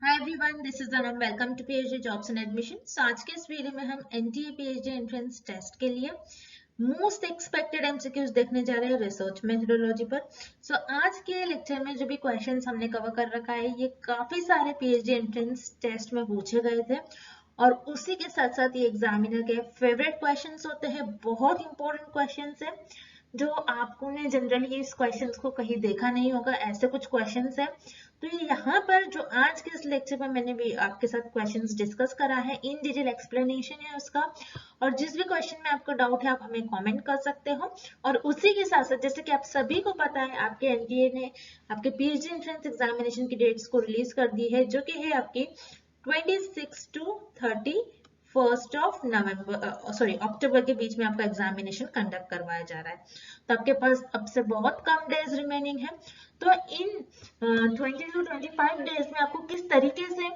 Hi everyone, this is Anam. Welcome to PhD jobs and admission. आज के इस video में हम एनटीए पीएचडी एंट्रेंस टेस्ट के लिए मोस्ट एक्सपेक्टेड एमसीक्यूज देखने जा रहे हैं रिसर्च मेथोडोलॉजी पर। आज के लेक्चर में जो भी क्वेश्चंस हमने कवर कर रखा है ये काफी सारे पीएचडी एंट्रेंस टेस्ट में पूछे गए थे और उसी के साथ साथ ये एग्जामिनर के फेवरेट क्वेश्चंस होते हैं। बहुत इंपॉर्टेंट क्वेश्चंस है जो आपको ने जनरली इस क्वेश्चंस को कहीं देखा नहीं होगा। ऐसे कुछ क्वेश्चंस है तो ये यहाँ पर जो आज के इस लेक्चर में मैंने भी आपके साथ क्वेश्चंस डिस्कस करा है, इन डिटेल एक्सप्लेनेशन है उसका। और जिस भी क्वेश्चन में आपको डाउट है आप हमें कमेंट कर सकते हो। और उसी के साथ साथ जैसे कि आप सभी को पता है आपके एनटीए ने आपके पीएचडी एंट्रेंस एग्जामिनेशन की डेट्स को रिलीज कर दी है, जो कि है आपकी 26 to 31 ऑफ नवंबर अक्टूबर के बीच में आपका एग्जामिनेशन कंडक्ट करवाया जा रहा है। तो आपके पास अब से बहुत कम डेज रिमेनिंग है। तो इन 20 to 25 डेज में आपको किस तरीके से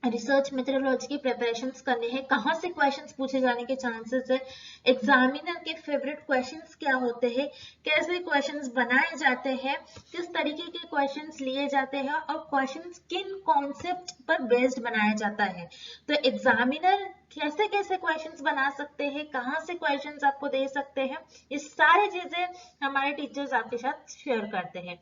रिसर्च मेथोडोलॉजी की प्रिपरेशंस करने हैं, कहाँ से क्वेश्चंस पूछे जाने के चांसेस है, एग्जामिनर के फेवरेट क्वेश्चंस क्या होते हैं, कैसे क्वेश्चंस बनाए जाते हैं, किस तरीके के क्वेश्चंस लिए जाते हैं और क्वेश्चंस किन कॉन्सेप्ट पर बेस्ड बनाया जाता है। तो एग्जामिनर कैसे कैसे क्वेश्चंस बना सकते हैं, कहाँ से क्वेश्चंस आपको दे सकते हैं, ये सारी चीजें हमारे टीचर्स आपके साथ शेयर करते हैं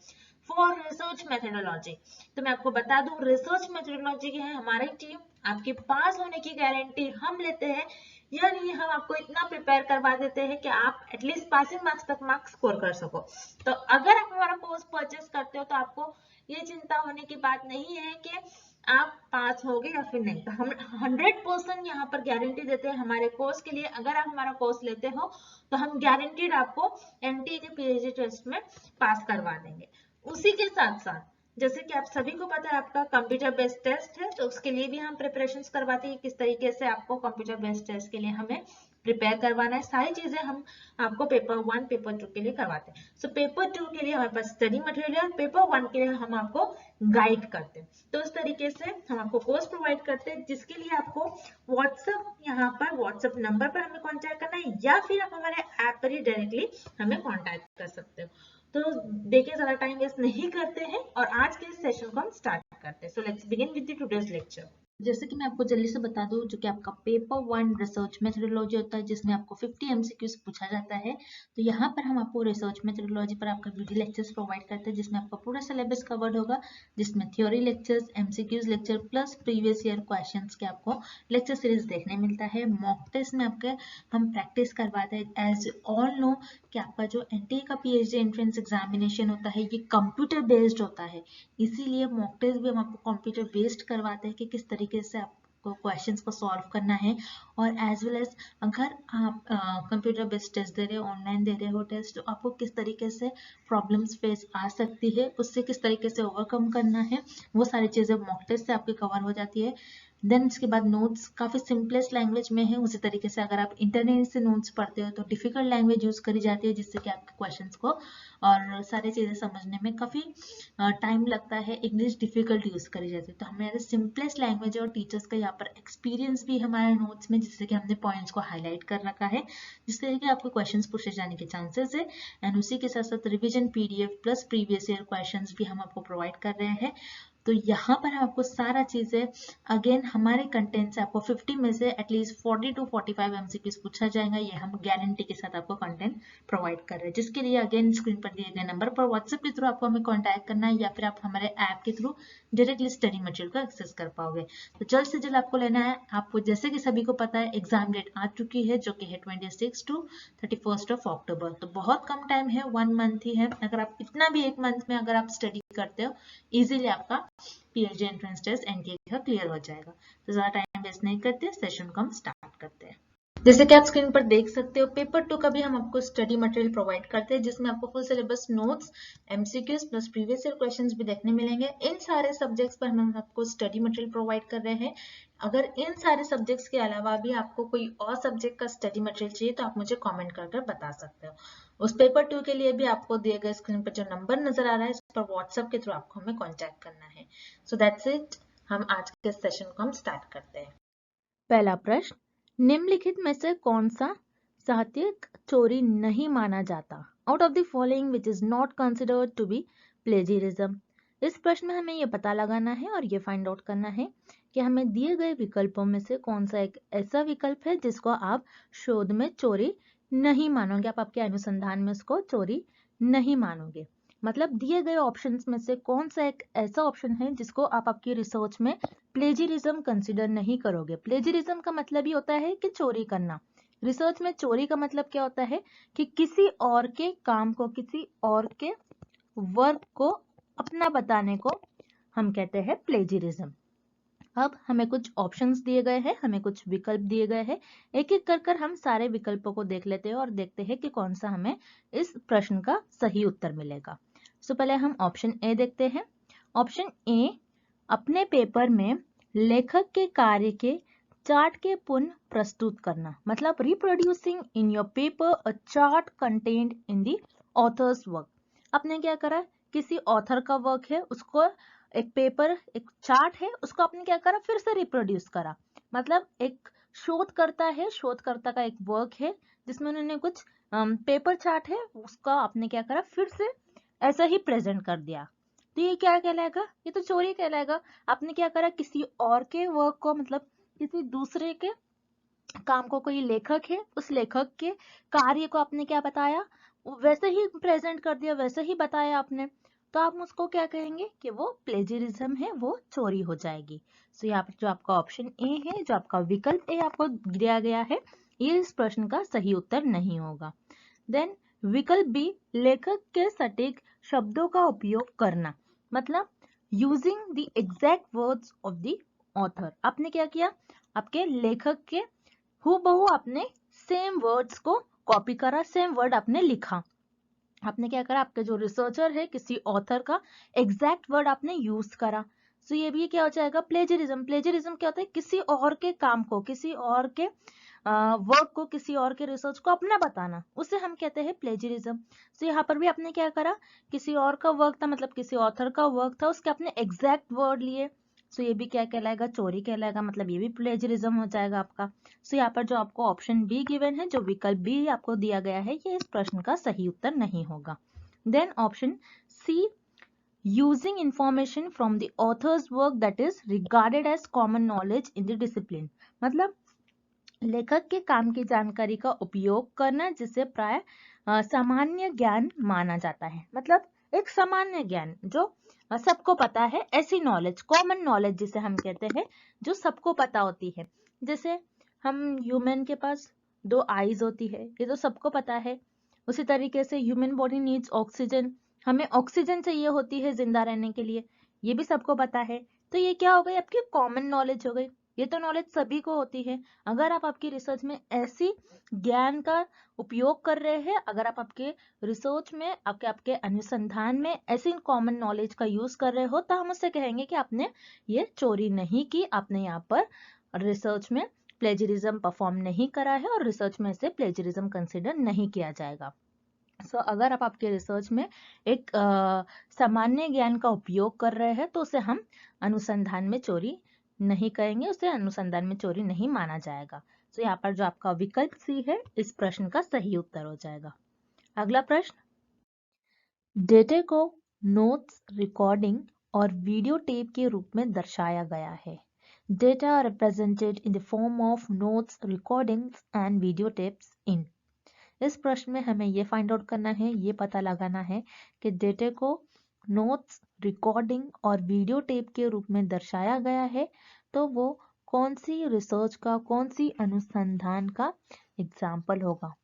फॉर रिसर्च मेथोडोलॉजी। तो मैं आपको बता दूं रिसर्च मेथोडोलॉजी की है हमारी टीम, आपके पास होने की गारंटी हम लेते हैं। यानी हम आपको इतना प्रिपेयर करवा देते हैं कि आप एटलीस्ट पासिंग मार्क्स तक मार्क्स स्कोर कर सको। तो अगर आप हमारा कोर्स परचेस करते हो तो आपको ये चिंता होने की बात नहीं है कि आप पास होगे या फिर नहीं। तो हम 100% यहाँ पर गारंटी देते हैं हमारे कोर्स के लिए। अगर आप हमारा कोर्स लेते हो तो हम गारंटीड आपको एनटीए के पीएचडी टेस्ट में पास करवा देंगे। उसी के साथ साथ जैसे कि आप सभी को पता है आपका कंप्यूटर बेस्ड टेस्ट है, तो उसके लिए भी हम प्रिपरेशंस करवाते हैं किस तरीके से आपको कंप्यूटर बेस्ड टेस्ट के लिए हमें प्रिपेयर करवाना है। सारी चीजें हम आपको पेपर 1 पेपर 2 के लिए करवाते हैं। सो पेपर 2 के लिए हमारे पास स्टडी मटेरियल, पेपर 1 के लिए हम आपको गाइड करते हैं। तो इस तरीके से हम आपको कोर्स प्रोवाइड करते हैं जिसके लिए आपको व्हाट्सएप यहाँ पर व्हाट्सएप नंबर पर हमें कॉन्टैक्ट करना है या फिर आप हमारे ऐप पर ही डायरेक्टली हमें कॉन्टैक्ट कर सकते हो। तो देखिए ज्यादा टाइम वेस्ट नहीं करते हैं और आज के इस सेशन को हम स्टार्ट करते हैं। So let's begin with the today's lecture. जैसे कि मैं आपको जल्दी से बता दूं, जो कि आपका पेपर 1 रिसर्च मेथोडोलॉजी होता है जिसमें आपको 50 एमसीक्यूज पूछा जाता है। तो यहाँ पर हम आपको रिसर्च मेथोडोलॉजी पर आपका वीडियो लेक्चर्स प्रोवाइड करते हैं जिसमें आपका पूरा सिलेबस कवर्ड होगा, जिसमें theory lectures, MCQs lecture plus previous year questions के आपको लेक्चर सीरीज देखने मिलता है। मॉक टेस्ट में आपके हम प्रैक्टिस करवाते हैं। एज ऑल नो कि आपका जो एनटीए का पीएचडी एंट्रेंस एग्जामिनेशन होता है ये कंप्यूटर बेस्ड होता है, इसीलिए मॉक टेस्ट भी हम आपको कंप्यूटर बेस्ड करवाते हैं कि किस तरीके से आपको क्वेश्चंस को सॉल्व करना है। और एज वेल एज अगर आप कंप्यूटर बेस्ड टेस्ट दे रहे हो, ऑनलाइन दे रहे हो टेस्ट, तो आपको किस तरीके से प्रॉब्लम्स फेस आ सकती है, उससे किस तरीके से ओवरकम करना है, वो सारी चीजें मॉक टेस्ट से आपकी कवर हो जाती है। देन उसके बाद नोट्स काफी सिंपलेस्ट लैंग्वेज में है। उसी तरीके से अगर आप इंटरनेट से नोट्स पढ़ते हो तो डिफिकल्ट लैंग्वेज यूज करी जाती है जिससे कि आपके क्वेश्चंस को और सारी चीजें समझने में काफी टाइम लगता है। इंग्लिश डिफिकल्ट यूज करी जाती है, तो हमारे सिंपलेस्ट लैंग्वेज और टीचर्स का यहाँ पर एक्सपीरियंस भी हमारे नोट्स में, जिससे कि हमने पॉइंट्स को हाईलाइट कर रखा है जिससे कि आपको क्वेश्चंस पूछे जाने के चांसेस है। एंड उसी के साथ साथ revision PDF plus previous year questions भी हम आपको प्रोवाइड कर रहे हैं। तो यहाँ पर आपको सारा चीजें अगेन हमारे कंटेंट से आपको 50 में से एटलीस्ट 40 to 45 एमसीक्यूज पूछा जाएगा। ये हम गारंटी के साथ आपको कंटेंट प्रोवाइड कर रहे हैं, जिसके लिए अगेन स्क्रीन पर दिए गए नंबर पर व्हाट्सएप के थ्रू आपको हमें कॉन्टैक्ट करना है या फिर आप हमारे ऐप के थ्रू डायरेक्टली स्टडी मटेरियल को एक्सेस कर पाओगे। तो जल्द से जल्द आपको लेना है। आपको जैसे कि सभी को पता है एग्जाम डेट आ चुकी है जो कि है 26 to 31 ऑफ अक्टूबर। तो बहुत कम टाइम है, 1 मंथ ही है। अगर आप इतना भी 1 मंथ में अगर आप स्टडी करते हो इजीली आपका पीएचडी एंट्रेंस टेस्ट एनटीए का क्लियर हो जाएगा। तो ज्यादा टाइम वेस्ट नहीं करते, सेशन को हम स्टार्ट करते हैं। जैसे कि आप स्क्रीन पर देख सकते हो पेपर 2 का भी हम आपको स्टडी मटेरियल प्रोवाइड करते हैं जिसमें आपको full syllabus notes, MCQs plus previous year questions भी देखने मिलेंगे। इन सारे सब्जेक्ट्स पर हम आपको स्टडी मटेरियल प्रोवाइड कर रहे हैं। अगर इन सारे सब्जेक्ट्स के अलावा भी आपको कोई और सब्जेक्ट का स्टडी मटेरियल चाहिए तो आप मुझे कॉमेंट कर बता सकते हो। उस पेपर 2 के लिए भी आपको दिए गए स्क्रीन पर जो नंबर नजर आ रहा है इस पर व्हाट्सएप के थ्रू आपको हमें कॉन्टैक्ट करना है। So that's it. हम आज के सेशन को हम स्टार्ट करते हैं। पहला प्रश्न, निम्नलिखित में से कौन सा साहित्यिक चोरी नहीं माना जाता? Out of the following which is not considered to be plagiarism? इस प्रश्न में हमें ये पता लगाना है और ये फाइंड आउट करना है कि हमें दिए गए विकल्पों में से कौन सा एक ऐसा विकल्प है जिसको आप शोध में चोरी नहीं मानोगे, आप आपके अनुसंधान में उसको चोरी नहीं मानोगे। मतलब दिए गए ऑप्शंस में से कौन सा एक ऐसा ऑप्शन है जिसको आप आपकी रिसर्च में प्लेजियरिज्म कंसिडर नहीं करोगे। प्लेजियरिज्म का मतलब ही होता है कि चोरी करना। रिसर्च में चोरी का मतलब क्या होता है कि किसी और के काम को, किसी और के वर्क को अपना बताने को हम कहते हैं प्लेजियरिज्म। अब हमें कुछ ऑप्शंस दिए गए हैं, हमें कुछ विकल्प दिए गए हैं। एक एक कर हम सारे विकल्पों को देख लेते हैं और देखते हैं कि कौन सा हमें इस प्रश्न का सही उत्तर मिलेगा। सो पहले हम ऑप्शन ए देखते हैं। ऑप्शन ए, अपने पेपर में लेखक के कार्य के चार्ट के पुनः प्रस्तुत करना, मतलब reproducing in your paper a chart content in the author's work. आपने क्या करा, किसी ऑथर का वर्क है, उसको एक पेपर, एक चार्ट है, उसको आपने क्या करा, फिर से रिप्रोड्यूस करा। मतलब एक शोधकर्ता है, शोधकर्ता का एक वर्क है जिसमें उन्होंने कुछ पेपर चार्ट है, उसका आपने क्या करा, फिर से ऐसा ही प्रेजेंट कर दिया। तो ये क्या कहलाएगा, ये तो चोरी कहलाएगा। आपने क्या करा, किसी और के वर्क को, मतलब किसी दूसरे के काम को, कोई लेखक है, उस लेखक के कार्य को आपने क्या बताया, वैसे ही प्रेजेंट कर दिया, वैसे ही बताया आपने। तो आप उसको क्या कहेंगे कि वो प्लेजियरिज्म है, वो चोरी हो जाएगी। सो यहाँ पर जो आपका ऑप्शन ए है, जो आपका विकल्प ए आपको दिया गया है, ये इस प्रश्न का सही उत्तर नहीं होगा। देन विकल्प बी, लेखक के सटीक शब्दों का उपयोग करना, मतलब using the exact words of the author. आपने क्या किया, आपके लेखक के हूबहू आपने सेम वर्ड्स को कॉपी करा, सेम वर्ड आपने लिखा। आपने क्या करा, आपके जो रिसर्चर है, किसी ऑथर का एग्जैक्ट वर्ड आपने यूज करा। सो ये भी क्या हो जाएगा, प्लेजरिज्म। प्लेजरिज्म क्या होता है, किसी और के काम को, किसी और के वर्क को, किसी और के रिसर्च को अपना बताना, उसे हम कहते हैं प्लेजरिज्म। सो यहाँ पर भी आपने क्या करा, किसी और का वर्क था, मतलब किसी ऑथर का वर्क था, उसके आपने एग्जैक्ट वर्ड लिए। सो ये भी क्या कहलाएगा, चोरी कहलाएगा, मतलब ये भी प्लेजरिज्म हो जाएगा आपका। सो यहाँ पर जो आपको ऑप्शन बी गिवन है, जो विकल्प बी आपको दिया गया है, ये इस प्रश्न का सही उत्तर नहीं होगा। Then option C, using information from the author's work that is regarded as common knowledge in the discipline, मतलब लेखक के काम की जानकारी का उपयोग करना जिसे प्राय सामान्य ज्ञान माना जाता है। मतलब एक सामान्य ज्ञान जो सबको पता है, ऐसी नॉलेज, कॉमन नॉलेज जिसे हम कहते हैं, जो सबको पता होती है। जैसे हम ह्यूमन के पास 2 आईज होती है, ये तो सबको पता है। उसी तरीके से ह्यूमन बॉडी नीड्स ऑक्सीजन, हमें ऑक्सीजन चाहिए होती है जिंदा रहने के लिए, ये भी सबको पता है। तो ये क्या हो गई, आपकी कॉमन नॉलेज हो गई, ये तो नॉलेज सभी को होती है। अगर आप आपकी रिसर्च में ऐसी ज्ञान का उपयोग कर रहे हैं, अगर आप आपके रिसर्च में, आपके अनुसंधान में ऐसी कॉमन नॉलेज का यूज कर रहे हो, तो हम उससे कहेंगे कि आपने ये चोरी नहीं की, आपने यहाँ पर रिसर्च में प्लेजरिज्म परफॉर्म नहीं करा है और रिसर्च में इसे प्लेजरिज्म कंसिडर नहीं किया जाएगा। सो अगर आप आपके रिसर्च में एक सामान्य ज्ञान का उपयोग कर रहे हैं, तो उसे हम अनुसंधान में चोरी नहीं करेंगे, उसे अनुसंधान में चोरी नहीं माना जाएगा। तो यहाँ पर जो आपका विकल्प सी है, इस प्रश्न का सही उत्तर हो जाएगा। अगला प्रश्न, डेटा को नोट्स, रिकॉर्डिंग और वीडियो टेप के रूप में दर्शाया गया है। Data represented in the form of notes, recordings and video tapes in. इस प्रश्न में हमें ये फाइंड आउट करना है, ये पता लगाना है कि डेटा को नोट्स, रिकॉर्डिंग और वीडियो टेप के रूप में दर्शाया गया है, तो वो कौन सी रिसर्च का, कौन सी अनुसंधान का एग्जाम्पल होगा।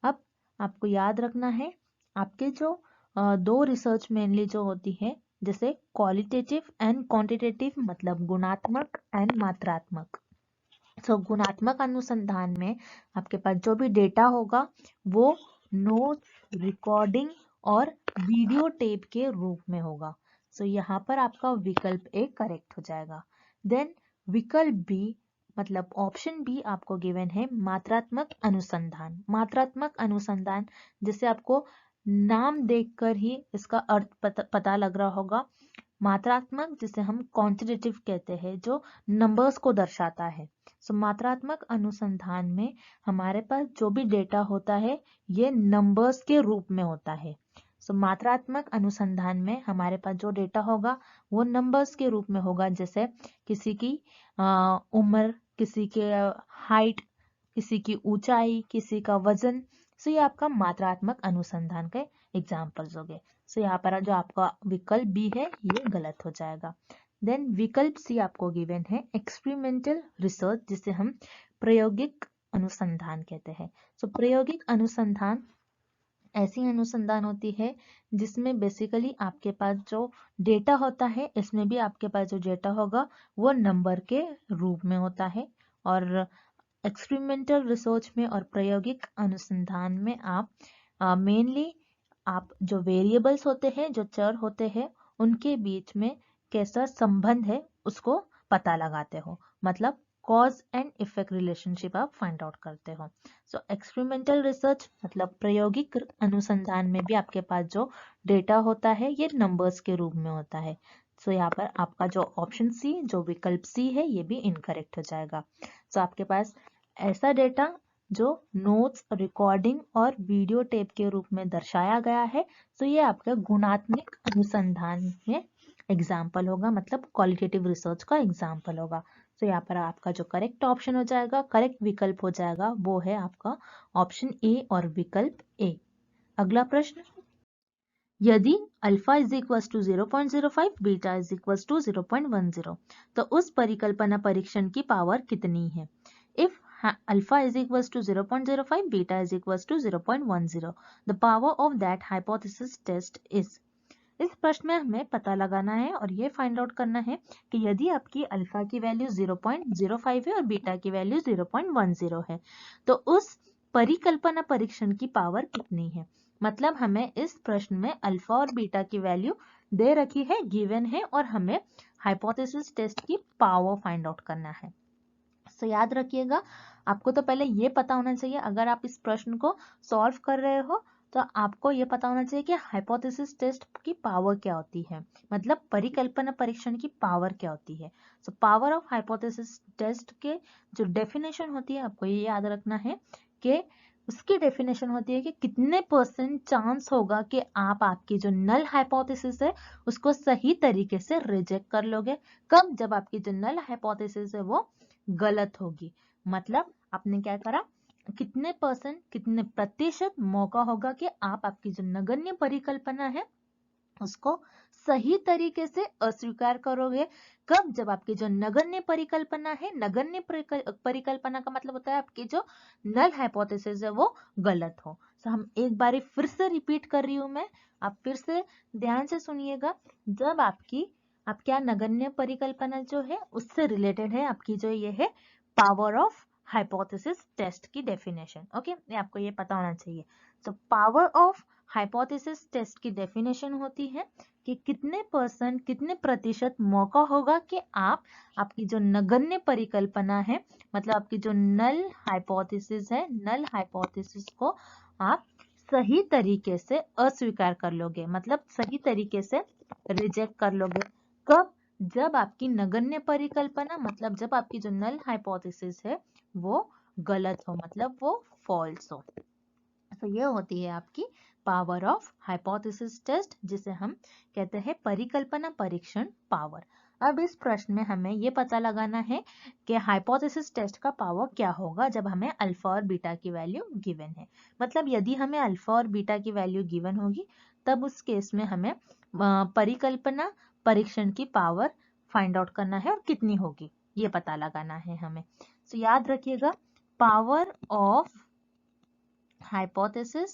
अब आपको याद रखना है, आपके जो 2 रिसर्च मेनली जो होती है, जैसे क्वालिटेटिव एंड क्वांटिटेटिव, मतलब गुणात्मक एंड मात्रात्मक। तो गुणात्मक अनुसंधान में आपके पास जो भी डेटा होगा वो नोट्स, रिकॉर्डिंग और वीडियो टेप के रूप में होगा। सो यहाँ पर आपका विकल्प ए करेक्ट हो जाएगा। देन विकल्प बी, मतलब ऑप्शन बी आपको गिवन है मात्रात्मक अनुसंधान। मात्रात्मक अनुसंधान, जैसे आपको नाम देखकर ही इसका अर्थ पता लग रहा होगा। मात्रात्मक जिसे हम क्वांटिटेटिव कहते हैं, जो नंबर्स को दर्शाता है। सो मात्रात्मक अनुसंधान में हमारे पास जो भी डेटा होता है, ये नंबर्स के रूप में होता है। सो मात्रात्मक अनुसंधान में हमारे पास जो डेटा होगा वो नंबर्स के रूप में होगा, जैसे किसी की उम्र, किसी के हाइट, किसी की ऊंचाई, किसी का वजन। सो ये आपका मात्रात्मक अनुसंधान के एग्जाम्पल्स हो गए। सो यहाँ पर जो आपका विकल्प बी है ये गलत हो जाएगा। देन विकल्प सी आपको गिवन है एक्सपेरिमेंटल रिसर्च, जिसे हम प्रायोगिक अनुसंधान कहते हैं। सो प्रायोगिक अनुसंधान ऐसी अनुसंधान होती है जिसमें बेसिकली आपके पास जो डेटा होता है, इसमें भी आपके पास जो डेटा होगा वो नंबर के रूप में होता है। और एक्सपेरिमेंटल रिसर्च में और प्रायोगिक अनुसंधान में आप मेनली आप जो वेरिएबल्स होते हैं, जो चर होते हैं, उनके बीच में कैसा संबंध है उसको पता लगाते हो, मतलब कॉज एंड इफेक्ट रिलेशनशिप आप फाइंड आउट करते हो। सो एक्सपेरिमेंटल रिसर्च मतलब प्रायोगिक अनुसंधान में भी आपके पास जो डेटा होता है ये नंबर्स के रूप में होता है। सो यहाँ पर आपका जो ऑप्शन सी, जो विकल्प सी है, ये भी इनकरेक्ट हो जाएगा। सो आपके पास ऐसा डेटा जो नोट्स, रिकॉर्डिंग और वीडियो टेप के रूप में दर्शाया गया है, तो ये आपका गुणात्मक अनुसंधान में एग्जाम्पल होगा, मतलब क्वालिटेटिव रिसर्च का एग्जाम्पल होगा। तो यहाँ पर आपका जो करेक्ट ऑप्शन हो जाएगा, करेक्ट विकल्प हो जाएगा, वो है आपका ऑप्शन ए और विकल्प ए। अगला प्रश्न, यदि alpha is equal to 0.05, beta is equal to 0.10, तो उस परिकल्पना परीक्षण की पावर कितनी है? If alpha is equals to 0.05, beta is equals to 0.10, the power of that hypothesis test is। इस प्रश्न में हमें पता लगाना है और ये फाइंड आउट करना है कि यदि आपकी अल्फा की वैल्यू 0.05 है और बीटा की वैल्यू 0.10 है, तो उस परिकल्पना परीक्षण की पावर कितनी है। मतलब हमें इस प्रश्न में अल्फा और बीटा की वैल्यू दे रखी है, गिवन है, और हमें हाइपोथेसिस टेस्ट की पावर फाइंड आउट करना है। तो याद रखिएगा, आपको तो पहले ये पता होना चाहिए, अगर आप इस प्रश्न को सॉल्व कर रहे हो तो आपको ये पता होना चाहिए कि हाइपोथेसिस टेस्ट की पावर क्या होती है, मतलब परिकल्पना परीक्षण की पावर क्या होती है। So power of hypothesis test के जो डेफिनेशन होती है, आपको ये याद रखना है कि उसकी डेफिनेशन होती है कि कितने % चांस होगा कि आप आपकी जो नल हाइपोथेसिस है उसको सही तरीके से रिजेक्ट कर लोगे। कब? जब आपकी जो नल हाइपोथेसिस है वो गलत होगी। मतलब आपने क्या करा, कितने %, कितने प्रतिशत मौका होगा कि आप आपकी जो नगण्य परिकल्पना है उसको सही तरीके से अस्वीकार करोगे। कब? जब आपकी जो नगण्य परिकल्पना है, नगण्य परिकल्पना का मतलब होता है आपकी जो नल हाइपोथेसिस है वो गलत हो। तो हम एक बारी फिर से रिपीट कर रही हूं मैं, आप फिर से ध्यान से सुनिएगा। जब आपकी क्या नगण्य परिकल्पना जो है उससे रिलेटेड है आपकी जो ये है पावर ऑफ हाइपोथेसिस टेस्ट की डेफिनेशन। ओके, ये आपको ये पता होना चाहिए। तो पावर ऑफ हाइपोथेसिस टेस्ट की डेफिनेशन होती है कि कितने %, कितने प्रतिशत मौका होगा कि आप आपकी जो नगण्य परिकल्पना है, मतलब आपकी जो नल हाइपोथेसिस है, नल हाइपोथेसिस को आप सही तरीके से अस्वीकार कर लोगे, मतलब सही तरीके से रिजेक्ट कर लोगे। कब? जब आपकी नगण्य परिकल्पना, मतलब जब आपकी जो नल हाइपोथेसिस है वो गलत हो, मतलब वो फॉल्स हो। तो ये होती है आपकी पावर ऑफ हाइपोथेसिस टेस्ट, जिसे हम कहते हैं परिकल्पना परीक्षण पावर। अब इस प्रश्न में हमें ये पता लगाना है कि हाइपोथेसिस टेस्ट का पावर क्या होगा जब हमें अल्फा और बीटा की वैल्यू गिवन है। मतलब यदि हमें अल्फा और बीटा की वैल्यू गिवन होगी तब उस केस में हमें परिकल्पना परीक्षण की पावर फाइंड आउट करना है और कितनी होगी ये पता लगाना है हमें। तो याद रखिएगा, power of hypothesis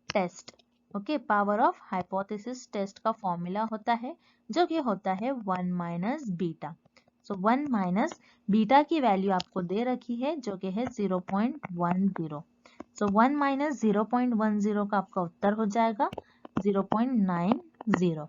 test, okay, power of hypothesis test का फॉर्मूला होता है जो कि होता है 1 minus beta. So 1 minus beta की वैल्यू आपको दे रखी है जो कि है 0.10। सो 1 माइनस 0.10 का आपका उत्तर हो जाएगा 0.90।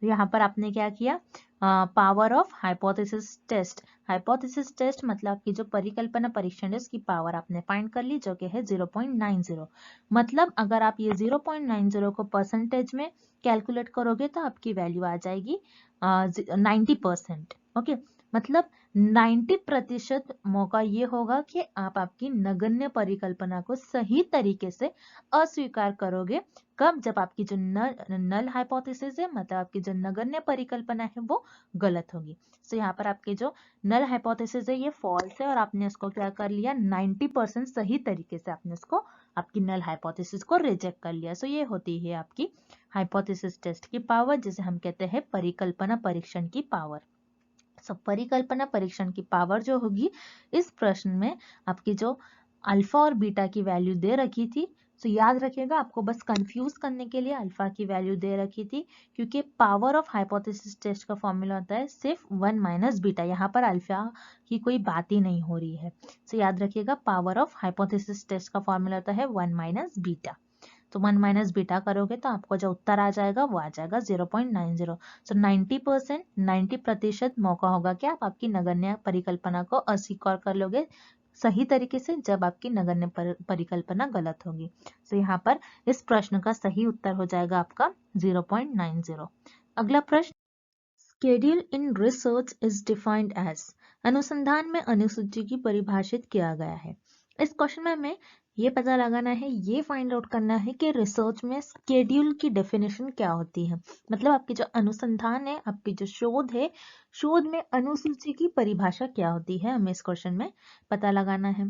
यहाँ पर आपने क्या किया, power of hypothesis test, hypothesis test मतलब आपकी जो परिकल्पना परीक्षण है उसकी पावर आपने फाइंड कर ली जो कि है 0.90। मतलब अगर आप ये 0.90 को परसेंटेज में कैलकुलेट करोगे तो आपकी वैल्यू आ जाएगी 90%। ओके, मतलब 90% मौका ये होगा कि आप आपकी नगण्य परिकल्पना को सही तरीके से अस्वीकार करोगे। कब? जब आपकी जो नल हाइपोथेसिस है, मतलब आपकी जो नगण्य परिकल्पना है, वो गलत होगी। तो यहाँ पर आपके जो नल हाइपोथेसिस है ये फॉल्स है और आपने उसको क्या कर लिया, 90% सही तरीके से आपने उसको, आपकी नल हाइपोथेसिस को रिजेक्ट कर लिया। सो ये होती है आपकी हाइपोथेसिस टेस्ट की पावर, जिसे हम कहते हैं परिकल्पना परीक्षण की पावर। परिकल्पना परीक्षण की पावर जो होगी, इस प्रश्न में आपकी जो अल्फा और बीटा की वैल्यू दे रखी थी, तो याद रखिएगा, आपको बस कंफ्यूज करने के लिए अल्फा की वैल्यू दे रखी थी, क्योंकि पावर ऑफ हाइपोथेसिस टेस्ट का फॉर्मूला होता है सिर्फ 1 माइनस बीटा, यहाँ पर अल्फा की कोई बात ही नहीं हो रही है। तो याद रखिएगा, पावर ऑफ हाइपोथेसिस टेस्ट का फॉर्मूला होता है 1 माइनस बीटा। तो 1 माइनस बीटा करोगे तो आपको जो उत्तर आ जाएगा वो आ जाएगा 0.90। सो 90% मौका होगा कि आप आपकी नगण्य परिकल्पना को अस्वीकार कर लोगे सही तरीके से, जब आपकी नगण्य परिकल्पना गलत होगी। तो यहाँ पर इस प्रश्न का सही उत्तर हो जाएगा आपका 0.90। अगला प्रश्न, schedule in research is defined as, अनुसंधान में अनुसूची की परिभाषित किया गया है। इस क्वेश्चन में हमें ये पता लगाना है, ये फाइंड आउट करना है कि रिसर्च में स्केड्यूल की डेफिनेशन क्या होती है। मतलब आपकी जो अनुसंधान है, आपकी जो शोध है, शोध में अनुसूची की परिभाषा क्या होती है, हमें इस क्वेश्चन में पता लगाना है।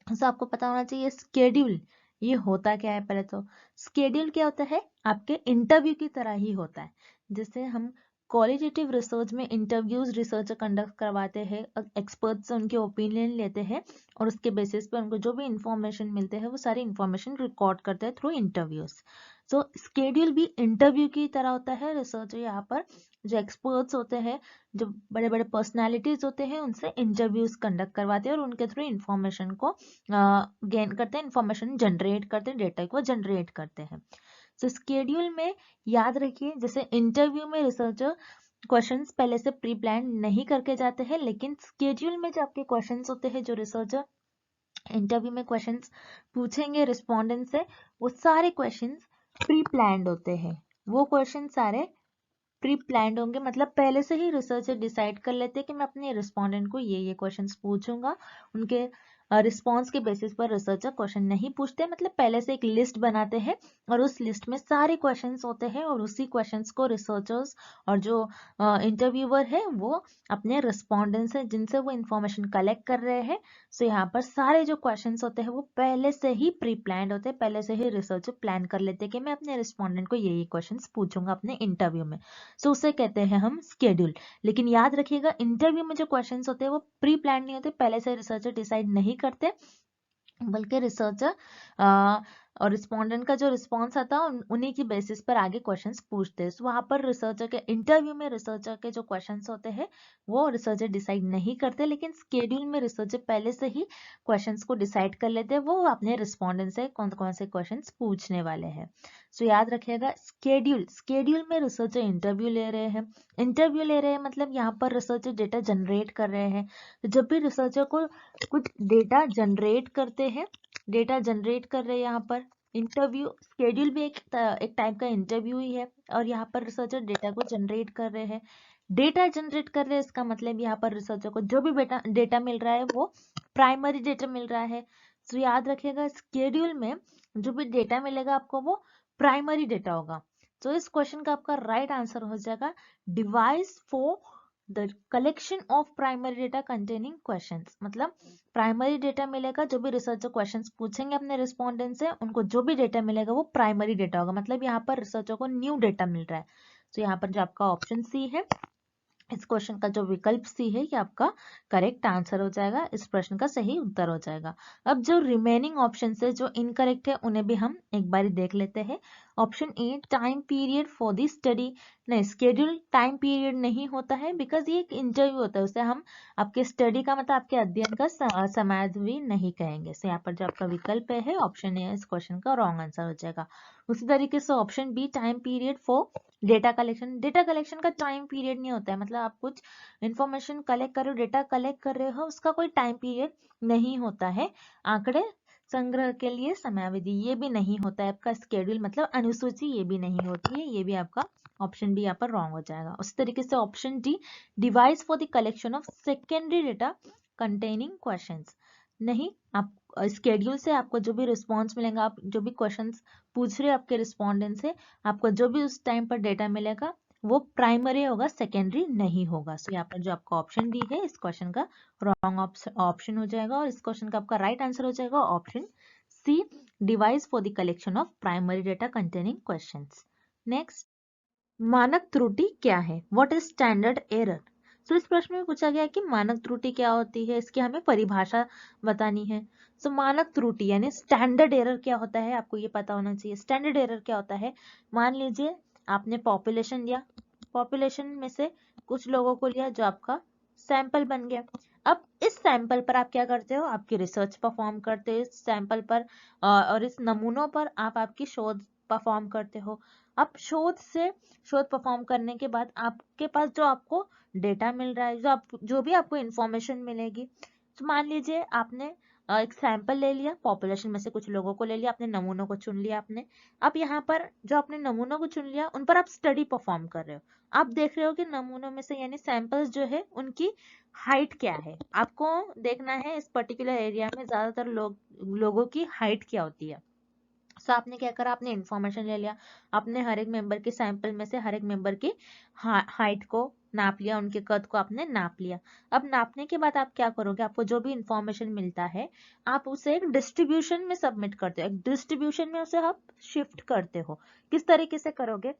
तो आपको पता होना चाहिए स्केड्यूल ये होता क्या है। पहले तो स्केड्यूल क्या होता है, आपके इंटरव्यू की तरह ही होता है। जैसे हम क्वालिटेटिव रिसर्च में इंटरव्यूज रिसर्चर कंडक्ट करवाते हैं, एक्सपर्ट से उनके ओपिनियन लेते हैं और उसके बेसिस पे उनको जो भी इंफॉर्मेशन मिलते हैं वो सारी इंफॉर्मेशन रिकॉर्ड करते हैं थ्रू इंटरव्यूज। तो स्केड्यूल भी इंटरव्यू की तरह होता है। रिसर्चर यहाँ पर जो एक्सपर्ट्स होते हैं, जो बड़े बड़े पर्सनालिटीज होते हैं, उनसे इंटरव्यूज कंडक्ट करवाते हैं और उनके थ्रू इंफॉर्मेशन को गेन करते हैं, इंफॉर्मेशन जनरेट करते हैं, डेटा को जनरेट करते हैं। तो स्केड्यूल में याद रखिए, जैसे इंटरव्यू में रिसर्चर क्वेश्चंस पहले से प्री प्लान नहीं करके जाते हैं, लेकिन स्केड्यूल में जो आपके क्वेश्चंस होते हैं, जो रिसर्चर इंटरव्यू में क्वेश्चंस पूछेंगे रिस्पोंडेंट से, वो सारे क्वेश्चंस प्री प्लान्ड होते हैं। वो क्वेश्चन सारे प्री प्लान्ड होंगे, मतलब पहले से ही रिसर्चर डिसाइड कर लेते हैं कि मैं अपने रिस्पोंडेंट को ये क्वेश्चंस पूछूंगा। उनके रिस्पॉन्स के बेसिस पर रिसर्चर क्वेश्चन नहीं पूछते, मतलब पहले से एक लिस्ट बनाते हैं और उस लिस्ट में सारे क्वेश्चंस होते हैं और उसी क्वेश्चंस को रिसर्चर्स और जो इंटरव्यूअर है वो अपने रिस्पोंडेंट से, जिनसे वो इंफॉर्मेशन कलेक्ट कर रहे हैं, सो यहाँ पर सारे जो क्वेश्चंस होते हैं वो पहले से ही प्री प्लान्ड होते हैं, पहले से ही रिसर्चर प्लान कर लेते हैं कि मैं अपने रिस्पोंडेंट को ये क्वेश्चंस पूछूंगा अपने इंटरव्यू में। सो उसे कहते हैं हम स्केड्यूल। लेकिन याद रखिएगा, इंटरव्यू में जो क्वेश्चंस होते हैं वो प्री प्लान नहीं होते, पहले से रिसर्चर डिसाइड नहीं करते, बल्कि रिसर्चर और रिस्पोंडेंट का जो रिस्पॉन्स आता है उन्हीं की बेसिस पर आगे क्वेश्चंस पूछते हैं। वहां पर रिसर्चर के इंटरव्यू में रिसर्चर के जो क्वेश्चंस होते हैं वो रिसर्चर डिसाइड नहीं करते, लेकिन स्केड्यूल में रिसर्चर पहले से ही क्वेश्चंस को डिसाइड कर लेते हैं, वो अपने रिस्पोंडेंट से कौन कौन से क्वेश्चंस पूछने वाले हैं। सो याद रखिएगा, स्केड्यूल में रिसर्चर इंटरव्यू ले रहे हैं, मतलब यहाँ पर रिसर्चर डेटा जनरेट कर रहे हैं। तो जब भी रिसर्चर को कुछ डेटा जनरेट करते हैं, डेटा जनरेट कर रहे हैं, यहाँ पर इंटरव्यू, स्केड्यूल भी एक टाइप का इंटरव्यू ही है और यहाँ पर रिसर्चर डेटा को जनरेट कर रहे हैं। डेटा जनरेट कर रहे हैं, इसका मतलब यहाँ पर रिसर्चर को जो भी डेटा मिल रहा है वो प्राइमरी डेटा मिल रहा है। तो याद रखिएगा, स्केड्यूल में जो भी डेटा मिलेगा आपको वो प्राइमरी डेटा होगा। तो इस क्वेश्चन का आपका राइट आंसर हो जाएगा device for the collection of primary data containing questions. मतलब प्राइमरी डेटा मिलेगा, जो भी रिसर्चर क्वेश्चंस पूछेंगे अपने रिस्पोंडेंट से, उनको जो भी डेटा मिलेगा वो प्राइमरी डेटा होगा, मतलब यहाँ पर रिसर्चर को न्यू डेटा मिल रहा है। तो यहाँ पर जो आपका ऑप्शन सी है, इस क्वेश्चन का जो विकल्प सी है ये आपका करेक्ट आंसर हो जाएगा, इस प्रश्न का सही उत्तर हो जाएगा। अब जो रिमेनिंग ऑप्शन है जो इनकरेक्ट है उन्हें भी हम एक बार देख लेते हैं। Option A, time period for the study, नहीं, स्केड्यूल टाइम पीरियड नहीं होता है, बिकॉज ये एक इंटरव्यू होता है, उसे हम आपके स्टडी का मतलब आपके अध्ययन का समय भी नहीं कहेंगे। सो यहाँ पर जो आपका विकल्प है ऑप्शन ए, इस क्वेश्चन का रॉन्ग आंसर हो जाएगा। उसी तरीके से option B, time period for data collection का टाइम पीरियड नहीं होता है, मतलब आप कुछ इंफॉर्मेशन कलेक्ट कर रहे हो, डेटा कलेक्ट कर रहे हो, उसका कोई टाइम पीरियड नहीं होता है। आंकड़े संग्रह के लिए समयावधि, ये भी नहीं होता है आपका स्केड्यूल, मतलब अनुसूची, ये भी नहीं होती है, ये भी आपका ऑप्शन बी यहाँ पर रॉन्ग हो जाएगा। उसी तरीके से option D, device for the collection of secondary data containing questions, नहीं, आप स्केड्यूल से आपको जो भी रिस्पॉन्स मिलेगा, आप जो भी क्वेश्चंस पूछ रहे हो आपके रिस्पोंडेंट से, आपको जो भी उस टाइम पर डेटा मिलेगा वो प्राइमरी होगा, सेकेंडरी नहीं होगा। सो यहाँ पर जो आपका ऑप्शन डी है इस क्वेश्चन का रॉन्ग ऑप्शन हो जाएगा, और इस क्वेश्चन का आपका राइट आंसर हो जाएगा option C, device for the collection of primary data containing questions. Next, मानक त्रुटि क्या है? What is standard error? तो इस प्रश्न में पूछा गया कि मानक त्रुटि क्या होती है, इसकी हमें परिभाषा बतानी है। सो मानक त्रुटि यानी स्टैंडर्ड एरर क्या होता है, आपको ये पता होना चाहिए। स्टैंडर्ड एरर क्या होता है? मान लीजिए आपने पॉपुलेशन लिया, पॉपुलेशन में से कुछ लोगों को लिया जो आपका सैंपल बन गया। अब इस सैंपल पर आप क्या करते हो? आपकी रिसर्च परफॉर्म करते हो इस सैंपल पर, और इस नमूनों पर आप आपकी शोध परफॉर्म करते हो। अब शोध परफॉर्म करने के बाद आपके पास जो आपको डेटा मिल रहा है, जो भी आपको इंफॉर्मेशन मिलेगी, तो मान लीजिए आपने एक सैंपल ले लिया, पॉपुलेशन में से कुछ लोगों को ले लिया, अपने नमूनों को चुन लिया आपने। अब यहाँ पर जो आपने नमूनों को चुन लिया उन पर आप स्टडी परफॉर्म कर रहे हो। आप देख रहे हो कि नमूनों में से यानी सैंपल्स जो है उनकी हाइट क्या है। आपको देखना है इस पर्टिकुलर एरिया में ज्यादातर लोगों की हाइट क्या होती है। सो आपने क्या करा, आपने इंफॉर्मेशन ले लिया, आपने हर एक मेंबर के सैंपल में से हर एक मेंबर की हाइट को नाप लिया, उनके कद को आपने नाप लिया। अब नापने के बाद आप क्या करोगे, आपको जो भी इंफॉर्मेशन मिलता है आप उसे एक डिस्ट्रीब्यूशन में सबमिट करते हो, एक डिस्ट्रीब्यूशन में उसे आप शिफ्ट करते हो। किस तरीके से करोगे?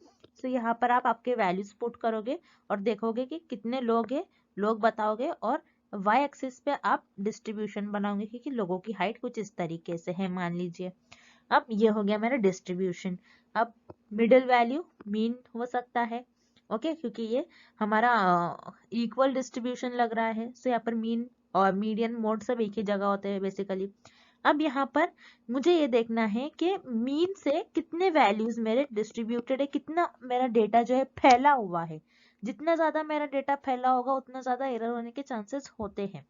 तो यहाँ पर आप आपके वैल्यूज पुट करोगे और देखोगे कि कितने लोग बताओगे, और वाई एक्सिस पे आप डिस्ट्रीब्यूशन बनाओगे कि लोगों की हाइट कुछ इस तरीके से है, मान लीजिए। अब ये हो गया मेरा डिस्ट्रीब्यूशन। अब मिडिल वैल्यू मीन हो सकता है, ओके, क्योंकि ये हमारा इक्वल डिस्ट्रीब्यूशन लग रहा है। सो यहाँ पर मीन और मीडियन मोड सब एक ही जगह होते हैं बेसिकली। अब यहाँ पर मुझे ये देखना है कि मीन से कितने वैल्यूज मेरे डिस्ट्रीब्यूटेड है, कितना मेरा डेटा जो है फैला हुआ है। जितना ज्यादा मेरा डेटा फैला होगा उतना ज्यादा एरर होने के चांसेस होते हैं।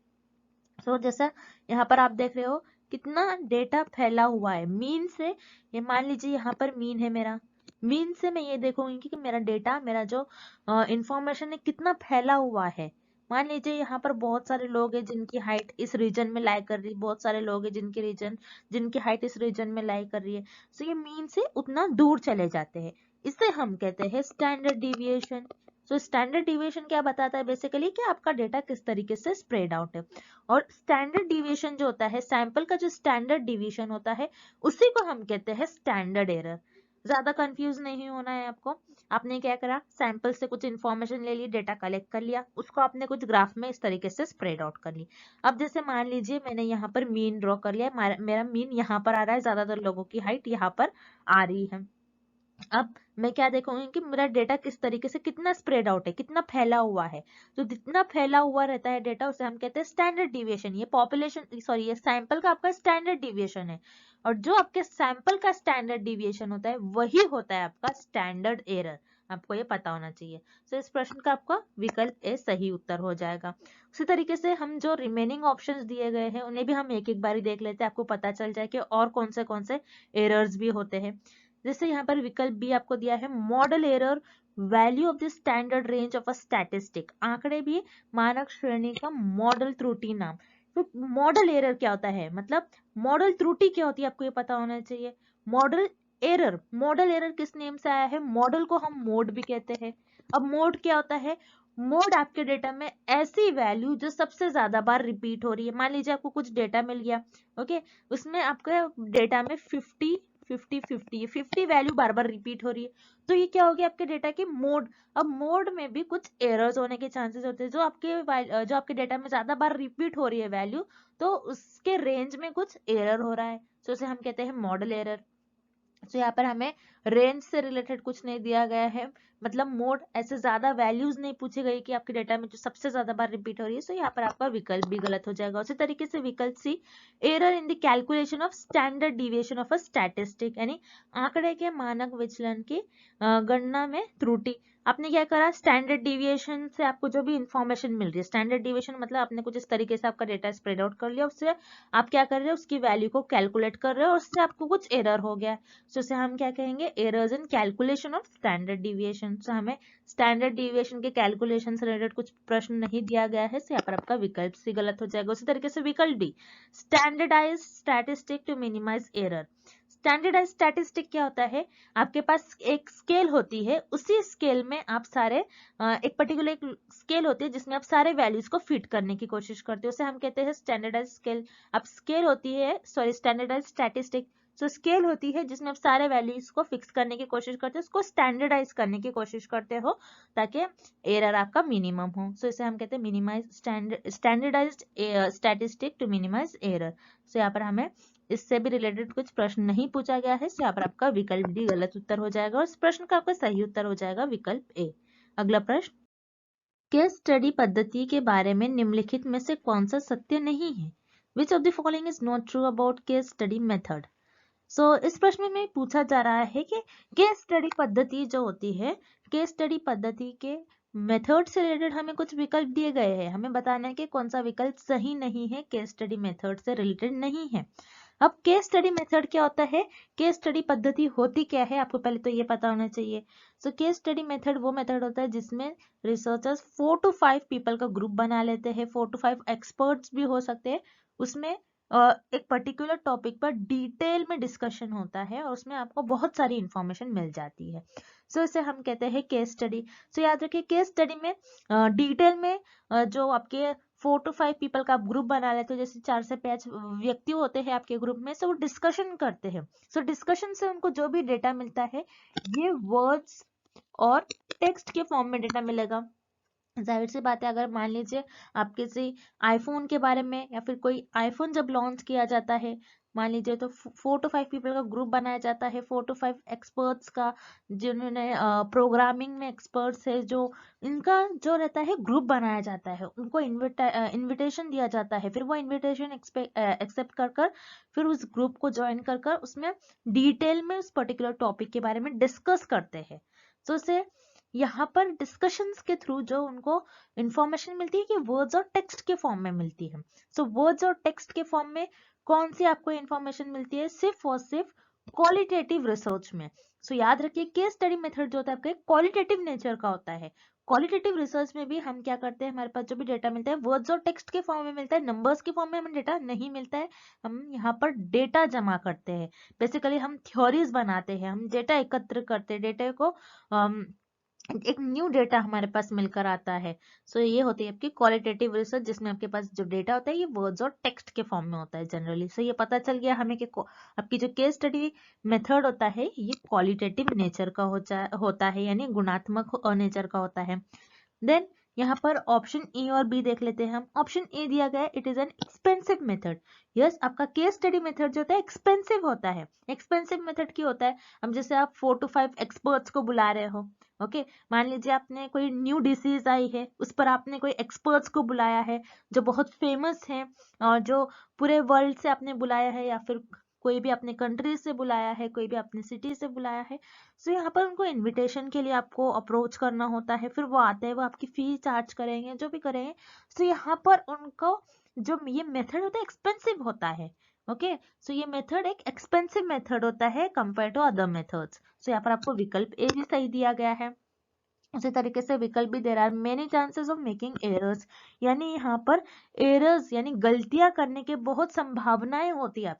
सो जैसा यहाँ पर आप देख रहे हो कितना डेटा फैला हुआ है मीन से। ये मान लीजिए यहाँ पर मीन है मेरा, मीन से मैं ये देखूंगी कि मेरा डेटा, मेरा जो इंफॉर्मेशन है कितना फैला हुआ है। मान लीजिए यहाँ पर बहुत सारे लोग हैं जिनकी हाइट इस रीजन में लाई कर रही है, बहुत सारे लोग हैं जिनकी हाइट इस रीजन में लाई कर रही है। सो ये मीन से उतना दूर चले जाते हैं, इसे हम कहते हैं standard deviation. So standard deviation क्या बताता है बेसिकली कि आपका डेटा किस तरीके से स्प्रेड आउट है। और स्टैंडर्ड डिविएशन जो होता है, सैंपल का जो स्टैंडर्ड डिविएशन होता है उसी को हम कहते हैं स्टैंडर्ड एरर। ज्यादा कंफ्यूज नहीं होना है आपको। आपने क्या करा, सैंपल से कुछ इंफॉर्मेशन ले ली, डेटा कलेक्ट कर लिया, उसको आपने कुछ ग्राफ में इस तरीके से स्प्रेड आउट कर ली। अब जैसे मान लीजिए मैंने यहाँ पर मीन ड्रॉ कर लिया, मेरा मीन यहाँ पर आ रहा है, ज्यादातर लोगों की हाइट यहाँ पर आ रही है। अब मैं क्या देखूंगी कि मेरा डेटा किस तरीके से, कितना स्प्रेड आउट है, कितना फैला हुआ है। तो जितना फैला हुआ रहता है डेटा उसे हम कहते हैं स्टैंडर्ड डिविएशन। ये ये सैंपल का आपका स्टैंडर्ड डिविएशन है, और जो आपके सैंपल का स्टैंडर्ड डिविएशन होता है वही होता है आपका स्टैंडर्ड एरर। आपको ये पता होना चाहिए। तो इस प्रश्न का आपका विकल्प ए सही उत्तर हो जाएगा। उसी तरीके से हम जो रिमेनिंग ऑप्शंस दिए गए हैं उन्हें भी हम एक एक बारी देख लेते हैं, आपको पता चल जाए कि और कौन से एरर्स भी होते हैं। जैसे यहाँ पर विकल्प बी आपको दिया है model error, value of the standard range of a statistic. आंकड़े भी मानक श्रेणी का मॉडल त्रुटि नाम। तो मॉडल एरर क्या होता है, मतलब मॉडल त्रुटि क्या होती है, आपको ये पता होना चाहिए। मॉडल एरर किस नेम से आया है? मॉडल को हम मोड भी कहते हैं। अब मोड क्या होता है? मोड आपके डेटा में ऐसी वैल्यू जो सबसे ज्यादा बार रिपीट हो रही है। मान लीजिए आपको कुछ डेटा मिल गया, ओके, उसमें आपके डेटा में 50 वैल्यू बार बार रिपीट हो रही है, तो ये क्या हो गया आपके डेटा के मोड। अब मोड में भी कुछ एरर्स होने के चांसेस होते हैं, जो आपके डेटा में ज्यादा बार रिपीट हो रही है वैल्यू, तो उसके रेंज में कुछ एरर हो रहा है, तो उसे हम कहते हैं मॉडल एरर। तो यहाँ पर हमें रेंज से रिलेटेड कुछ नहीं दिया गया है, मतलब मोड ऐसे ज्यादा वैल्यूज नहीं पूछी गई कि आपके डेटा में जो सबसे ज्यादा बार रिपीट हो रही है। तो यहाँ पर आपका विकल्प भी गलत हो जाएगा। उसी तरीके से विकल्प C, error in the calculation of standard deviation of a statistic, यानी आंकड़े के मानक विचलन की गणना में त्रुटि। आपने क्या करा, स्टैंडर्ड डिविएशन से आपको जो भी इंफॉर्मेशन मिल रही है, स्टैंडर्ड डिविएशन मतलब आपने कुछ इस तरीके से आपका डेटा स्प्रेड आउट कर लिया, उससे आप क्या कर रहे हो, उसकी वैल्यू को कैलकुलेट कर रहे हो और उससे आपको कुछ एरर हो गया है, तो उसे हम क्या कहेंगे, errors in calculation of standard deviation. तो हमें स्टैंडर्ड डिविएशन के कैलकुलेशन से रिलेटेड कुछ प्रश्न नहीं दिया गया है, यहाँ पर आपका विकल्प सी गलत हो जाएगा। उसी तरीके से विकल्प बी, standardise statistic to minimise error. Standardise statistic क्या होता है, आपके पास एक स्केल होती है, उसी स्केल में आप सारे एक पर्टिकुलर एक स्केल होती है जिसमें आप सारे वैल्यूज को फिट करने की कोशिश करते हो, उसे हम कहते हैं स्टैंडर्डाइज स्केल। अब स्केल होती है, सॉरी स्टैंडर्डाइज स्टैटिस्टिक, तो स्केल होती है जिसमें आप सारे वैल्यूज को फिक्स करने की कोशिश करते हो, उसको स्टैंडर्डाइज करने की कोशिश करते हो ताकि एरर आपका मिनिमम हो। सो इसे हम कहते हैं minimise standardised statistic to minimise error. So यहाँ पर हमें इससे भी रिलेटेड कुछ प्रश्न नहीं पूछा गया है, यहाँ पर आपका विकल्प डी गलत उत्तर हो जाएगा और इस प्रश्न का आपका सही उत्तर हो जाएगा विकल्प ए। अगला प्रश्न, केस स्टडी पद्धति के बारे में निम्नलिखित में से कौन सा सत्य नहीं है? Which of the following is not true about case study method? सो इस प्रश्न में पूछा जा रहा है कि केस स्टडी पद्धति जो होती है, केस स्टडी पद्धति के मेथड से रिलेटेड हमें कुछ विकल्प दिए गए हैं, हमें बताना है कि कौन सा विकल्प सही नहीं है, केस स्टडी मेथड से रिलेटेड नहीं है। अब केस स्टडी मेथड क्या होता है, केस स्टडी पद्धति होती क्या है, आपको पहले तो ये पता होना चाहिए। सो केस स्टडी मेथड वो मेथड होता है जिसमें रिसर्चर्स 4 to 5 पीपल का ग्रुप बना लेते हैं, 4 to 5 एक्सपर्ट्स भी हो सकते हैं, उसमें एक पर्टिकुलर टॉपिक पर डिटेल में डिस्कशन होता है और उसमें आपको बहुत सारी इंफॉर्मेशन मिल जाती है। सो इसे हम कहते हैं केस स्टडी। सो याद रखिए केस स्टडी में डिटेल में जो आपके 4 to 5 पीपल का आप ग्रुप बना लेते हो, जैसे 4 से 5 व्यक्ति होते हैं आपके ग्रुप में, सो वो डिस्कशन करते हैं। सो डिस्कशन से उनको जो भी डेटा मिलता है ये वर्ड्स और टेक्स्ट के फॉर्म में डेटा मिलेगा। जाहिर सी बात है, अगर मान लीजिए आप किसी आईफोन के बारे में या फिर कोई आईफोन जब लॉन्च किया जाता है, मान लीजिए तो 4 to 5 पीपल का ग्रुप बनाया जाता है, 4 to 5 एक्सपर्ट्स का, जिन्होंने प्रोग्रामिंग में एक्सपर्ट्स है, जो इनका जो रहता है ग्रुप बनाया जाता है, उनको इनविटेशन दिया जाता है, फिर वो इनविटेशन एक्सेप्ट कर फिर उस ग्रुप को ज्वाइन कर उसमें डिटेल में उस पर्टिकुलर टॉपिक के बारे में डिस्कस करते हैं। तो उसे यहाँ पर डिस्कशंस के थ्रू जो उनको इंफॉर्मेशन मिलती है कि वर्ड्स और टेक्स्ट के फॉर्म में मिलती है। सो वर्ड्स और टेक्स्ट के फॉर्म में कौन सी आपको इंफॉर्मेशन मिलती है, सिर्फ और सिर्फ क्वालिटेटिव रिसर्च में। सो याद रखिए केस स्टडी मेथड जो होता है आपका क्वालिटेटिव नेचर का होता है। क्वालिटेटिव रिसर्च में भी हम क्या करते हैं, हमारे पास जो भी डेटा मिलता है वर्ड्स और टेक्स्ट के फॉर्म में मिलता है, नंबर्स के फॉर्म में हमें डेटा नहीं मिलता है। हम यहाँ पर डेटा जमा करते हैं, बेसिकली हम थ्योरीज बनाते हैं, हम डेटा एकत्र करते हैं, डेटा को एक न्यू डेटा हमारे पास मिलकर आता है। सो ये होती है आपकी क्वालिटेटिव रिसर्च, जिसमें आपके पास जो डेटा होता है ये वर्ड्स और टेक्स्ट के फॉर्म में होता है जनरली। सो ये पता चल गया हमें कि आपकी जो केस स्टडी मेथड होता है ये क्वालिटेटिव नेचर का होता है, यानी गुणात्मक नेचर का होता है। देन यहाँ पर ऑप्शन ए और बी देख लेते हैं हम। ऑप्शन ए दिया गया है, it is an expensive method. Yes, आपका केस स्टडी मेथड जो होता है एक्सपेंसिव होता है। एक्सपेंसिव मेथड की होता है, अब जैसे आप 4 to 5 एक्सपर्ट्स को बुला रहे हो, ओके मान लीजिए आपने कोई न्यू डिसीज आई है, उस पर आपने कोई एक्सपर्ट्स को बुलाया है जो बहुत फेमस है और जो पूरे वर्ल्ड से आपने बुलाया है, या फिर कोई भी अपने कंट्री से बुलाया है, कोई भी अपनी सिटी से बुलाया है। सो यहाँ पर उनको इनविटेशन के लिए आपको अप्रोच करना होता है, फिर वो आते हैं, वो आपकी फी चार्ज करेंगे, जो भी करेंगे। सो यहाँ पर उनको जो ये मेथड होता है एक्सपेंसिव होता है। ओके सो ये मेथड एक एक्सपेंसिव मेथड होता है कंपेयर टू अदर मेथड्स। सो यहाँ पर आपको विकल्प ए भी सही दिया गया है। उसी तरीके से विकल्प भी दे रहा है many chances of making errors, यानी यहाँ पर एरर्स यानी गलतियां करने के बहुत संभावनाएं होती है।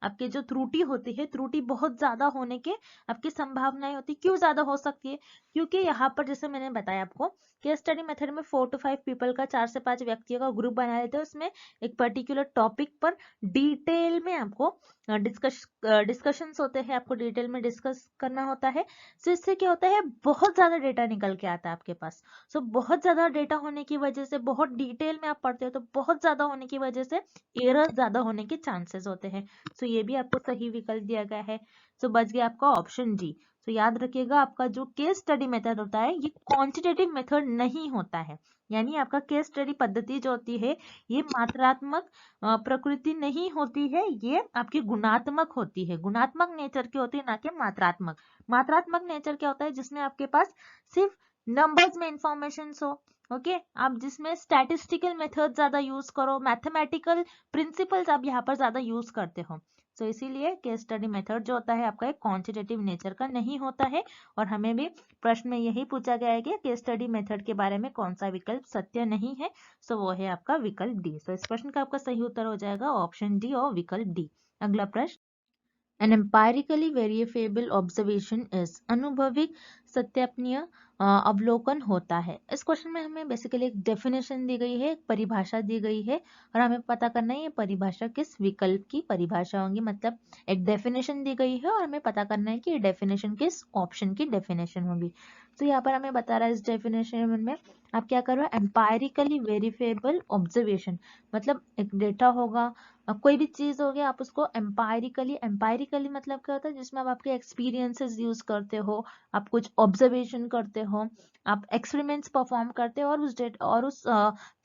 आपकी जो त्रुटि होती है, त्रुटि बहुत ज्यादा होने के आपकी संभावनाएं होती। क्यों ज्यादा हो सकती है, क्योंकि यहाँ पर जैसे मैंने बताया आपको केस स्टडी मेथड में 4 to 5 पीपल का, 4 से 5 व्यक्तियों का ग्रुप बना लेते हैं, उसमें एक पर्टिकुलर टॉपिक पर डिटेल में आपको डिस्कशंस होते हैं, आपको डिटेल में डिस्कस करना होता है। सो इससे क्या होता है, बहुत ज्यादा डेटा निकल के आता है आपके पास। सो बहुत ज्यादा डेटा होने की वजह से, बहुत डिटेल में आप पढ़ते हो तो बहुत ज्यादा होने की वजह से एरर ज्यादा होने के चांसेस होते हैं। सो ये भी आपको सही विकल्प दिया गया है। सो बच गया आपका ऑप्शन जी। तो याद रखिएगा आपका जो केस स्टडी मेथड होता है ये क्वांटिटेटिव मेथड नहीं होता है, यानी आपका केस स्टडी पद्धति जो होती है ये मात्रात्मक प्रकृति नहीं होती है, ये आपकी गुणात्मक होती है, गुणात्मक नेचर की होती है, ना कि मात्रात्मक। मात्रात्मक नेचर क्या होता है, जिसमें आपके पास सिर्फ नंबर्स में इंफॉर्मेशन हो, ओके आप जिसमें स्टैटिस्टिकल मेथड ज्यादा यूज करो, मैथमेटिकल प्रिंसिपल्स आप यहाँ पर ज्यादा यूज करते हो। सो इसीलिए केस स्टडी मेथड जो होता है आपका एक क्वांटिटेटिव नेचर का नहीं होता है, और हमें भी प्रश्न में यही पूछा गया है कि केस स्टडी मेथड के बारे में कौन सा विकल्प सत्य नहीं है। सो वो है आपका विकल्प डी। सो इस प्रश्न का आपका सही उत्तर हो जाएगा ऑप्शन डी और विकल्प डी। अगला प्रश्न, An empirically verifiable observation is अनुभविक सत्यापनीय अवलोकन होता है। इस क्वेश्चन में हमें बेसिकली एक डेफिनेशन दी गई है, एक परिभाषा दी गई है, और हमें पता करना है ये परिभाषा किस विकल्प की परिभाषा होगी। मतलब एक डेफिनेशन दी गई है और हमें पता करना है कि ये डेफिनेशन किस ऑप्शन की डेफिनेशन होगी। तो यहाँ पर हमें बता रहा है इस डेफिनेशन में आप क्या करो, एम्पायरिकली वेरीफेबल ऑब्जर्वेशन, मतलब एक डेटा होगा, कोई भी चीज हो गया आप उसको एम्पायरिकली मतलब क्या होता है, जिसमें आप आपके एक्सपीरियंसेस यूज करते हो, आप कुछ ऑब्जर्वेशन करते हो, आप एक्सपेरिमेंट्स परफॉर्म करते हो, और उस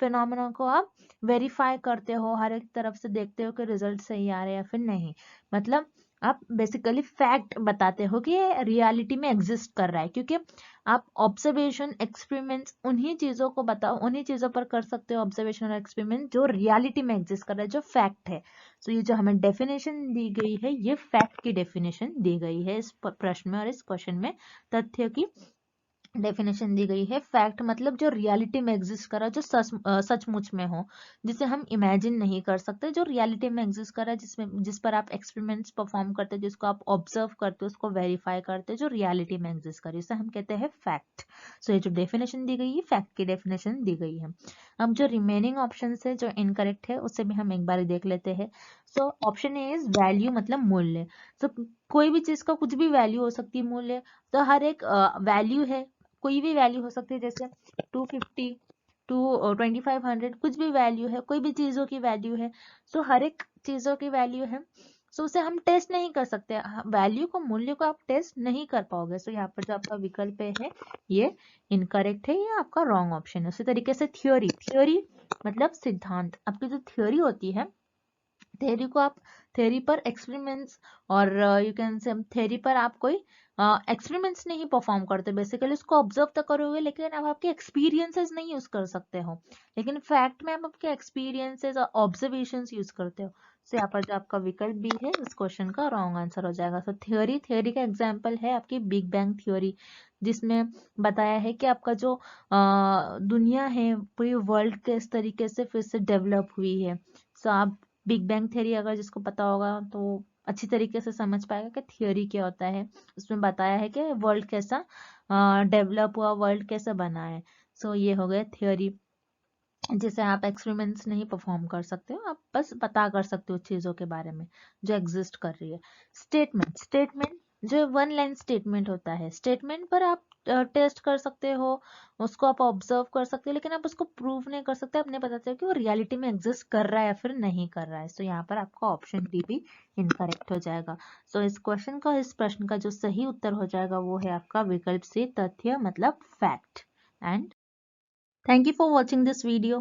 फिनोमेना को आप वेरीफाई करते हो, हर एक तरफ से देखते हो कि रिजल्ट सही आ रहे हैं या फिर नहीं। मतलब आप बेसिकली फैक्ट बताते हो कि ये रियलिटी में एग्जिस्ट कर रहा है, क्योंकि आप ऑब्जर्वेशन एक्सपेरिमेंट्स उन्हीं चीजों को बताओ, उन्हीं चीजों पर कर सकते हो ऑब्जर्वेशन और एक्सपेरिमेंट जो रियलिटी में एग्जिस्ट कर रहा है, जो फैक्ट है। तो ये जो हमें डेफिनेशन दी गई है ये फैक्ट की डेफिनेशन दी गई है इस प्रश्न में, और इस क्वेश्चन में तथ्य की डेफिनेशन दी गई है। फैक्ट मतलब जो रियलिटी में एग्जिस्ट कर रहा है, जो सचमुच में हो, जिसे हम इमेजिन नहीं कर सकते, जो रियलिटी में एग्जिस्ट कर रहा है, जिस पर आप एक्सपेरिमेंट्स परफॉर्म करते हो, जिसको आप ऑब्जर्व करते हो, उसको वेरीफाई करते हो, जो रियलिटी में एग्जिस्ट कर रही है, उसे हम कहते हैं फैक्ट। सो ये जो डेफिनेशन दी गई है फैक्ट की डेफिनेशन दी गई है। अब जो रिमेनिंग ऑप्शन है जो इनकरेक्ट है उसे भी हम एक बार देख लेते हैं। So option A is value, मतलब मूल्य। सो कोई भी चीज का कुछ भी वैल्यू हो सकती है, मूल्य तो हर एक वैल्यू है, कोई भी वैल्यू हो सकती है, जैसे 250 टू 2500, कुछ भी वैल्यू है, कोई भी चीजों की वैल्यू है। सो हर एक चीजों की वैल्यू है, सो उसे हम टेस्ट नहीं कर सकते, वैल्यू को, मूल्य को आप टेस्ट नहीं कर पाओगे। सो यहाँ पर जो आपका विकल्प है ये इनकरेक्ट है, ये आपका रॉन्ग ऑप्शन है। उसी तरीके से थ्योरी, थ्योरी मतलब सिद्धांत, आपकी जो थ्योरी होती है, थ्योरी को आप, थ्योरी पर एक्सपेरिमेंट्स और यू कैन से थ्योरी पर आप कोई एक्सपेरिमेंट्स नहीं परफॉर्म करते, बेसिकली उसको ऑब्जर्व तो करोगे लेकिन आप आपके एक्सपीरियंसेस नहीं यूज कर सकते हो। लेकिन फैक्ट में आप आपके एक्सपीरियंसेस और ऑब्जर्वेशंस यूज करते हो। तो यहाँ पर जो आपका विकल्प बी है इस क्वेश्चन का रॉन्ग आंसर हो जाएगा। तो थ्योरी, थ्योरी का एग्जाम्पल है आपकी बिग बैंग थ्योरी, जिसमें बताया है कि आपका जो दुनिया है पूरी वर्ल्ड के इस तरीके से फिर से डेवलप हुई है। सो आप बिग बैंग थ्योरी अगर जिसको पता होगा तो अच्छी तरीके से समझ पाएगा कि थ्योरी क्या होता है। उसमें बताया है कि वर्ल्ड कैसा डेवलप हुआ, वर्ल्ड कैसा बना है। सो ये हो गया थ्योरी, जिसे आप एक्सपेरिमेंट्स नहीं परफॉर्म कर सकते हो, आप बस पता कर सकते हो चीजों के बारे में जो एग्जिस्ट कर रही है। स्टेटमेंट, स्टेटमेंट जो वन लाइन स्टेटमेंट होता है, स्टेटमेंट पर आप टेस्ट कर सकते हो, उसको आप ऑब्जर्व कर सकते हो, लेकिन आप उसको प्रूव नहीं कर सकते, अपने पता चले कि वो रियलिटी में एग्जिस्ट कर रहा है या फिर नहीं कर रहा है। सो यहाँ पर आपका ऑप्शन डी भी इनकरेक्ट हो जाएगा। सो इस क्वेश्चन का, इस प्रश्न का जो सही उत्तर हो जाएगा वो है आपका विकल्प सी, तथ्य मतलब fact. And thank you for watching this video.